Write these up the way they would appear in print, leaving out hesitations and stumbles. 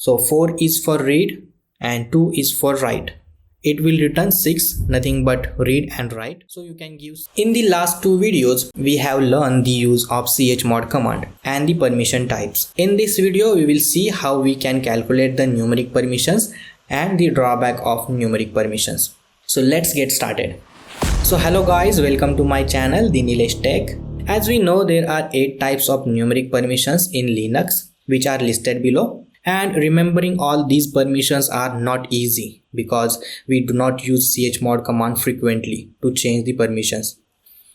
So 4 is for read and 2 is for write. It will return 6, nothing but read and write. So you can give. In the last two videos, we have learned the use of chmod command and the permission types. In this video, we will see how we can calculate the numeric permissions and the drawback of numeric permissions. So let's get started. So hello guys, welcome to my channel, the Nilesh Tech. As we know, there are 8 types of numeric permissions in Linux, which are listed below. And remembering all these permissions are not easy because we do not use chmod command frequently to change the permissions.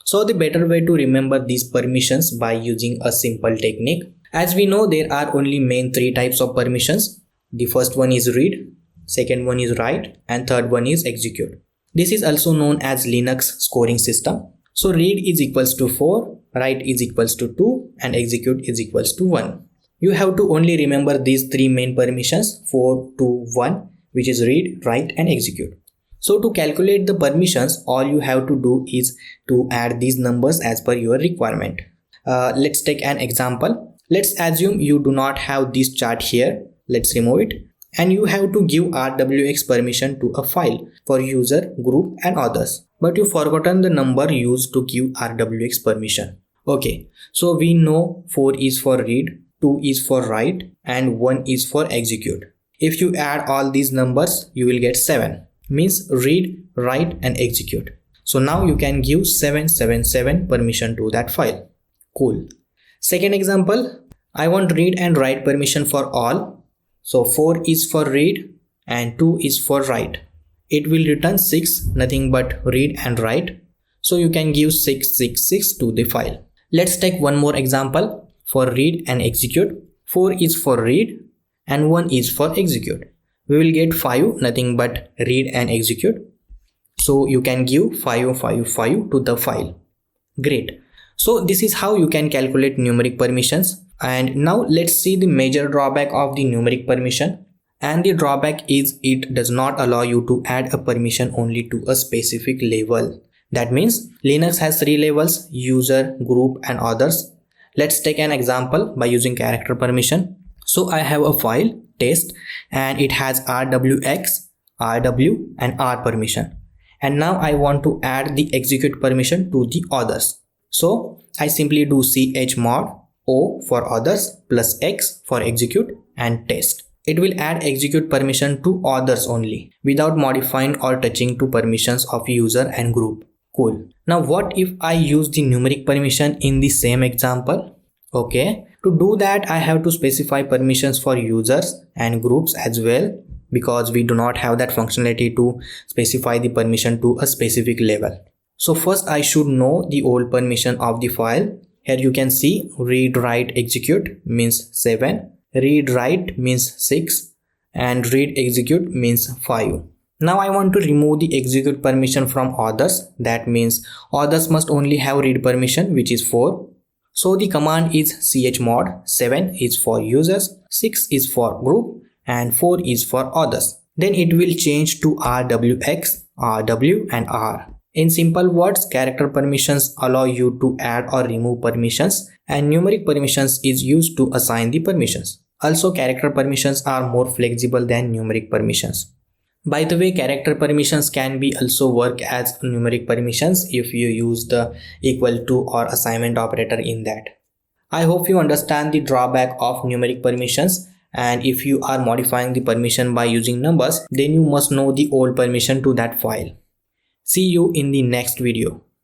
So the better way to remember these permissions by using a simple technique. As we know, there are only main 3 types of permissions. The first one is read, second one is write, and third one is execute. This is also known as Linux scoring system. So read is equals to 4, write is equals to 2, and execute is equals to 1. You have to only remember these 3 main permissions, 4, 2, 1, which is read, write, and execute. So to calculate the permissions, all you have to do is to add these numbers as per your requirement. Let's take an example. Let's assume you do not have this chart here. Let's remove it. And you have to give RWX permission to a file for user, group, and others. But you forgotten the number used to give RWX permission. Okay, so we know 4 is for read, 2 is for write, and 1 is for execute. If you add all these numbers, you will get 7. Means read, write, and execute. So now you can give 777 permission to that file. Cool. Second example, I want read and write permission for all. So 4 is for read and 2 is for write. It will return 6, nothing but read and write. So you can give 666 to the file. Let's take one more example. For read and execute, 4 is for read and 1 is for execute. We will get 5, nothing but read and execute. So you can give 555 to the file. Great. So this is how you can calculate numeric permissions. And now let's see the major drawback of the numeric permission. And the drawback is it does not allow you to add a permission only to a specific level. That means Linux has 3 levels: user, group, and others. Let's take an example by using character permission. So I have a file test and it has RWX, RW, and R permission. And now I want to add the execute permission to the others. So I simply do chmod O for others plus X for execute and test. It will add execute permission to others only without modifying or touching to permissions of user and group. Cool. Now what if I use the numeric permission in the same example? Okay, to do that I have to specify permissions for users and groups as well, because we do not have that functionality to specify the permission to a specific level. So first I should know the old permission of the file. Here you can see read, write, execute means 7, read, write means 6, and read, execute means 5. Now I want to remove the execute permission from others. That means others must only have read permission, which is 4. So the command is chmod. 7 is for users, 6 is for group, and 4 is for others. Then it will change to RWX, RW, and R. In simple words, character permissions allow you to add or remove permissions, and numeric permissions is used to assign the permissions. Also, character permissions are more flexible than numeric permissions. By the way, character permissions can be also work as numeric permissions if you use the equal to or assignment operator in that. I hope you understand the drawback of numeric permissions, and if you are modifying the permission by using numbers, then you must know the old permission to that file. See you in the next video.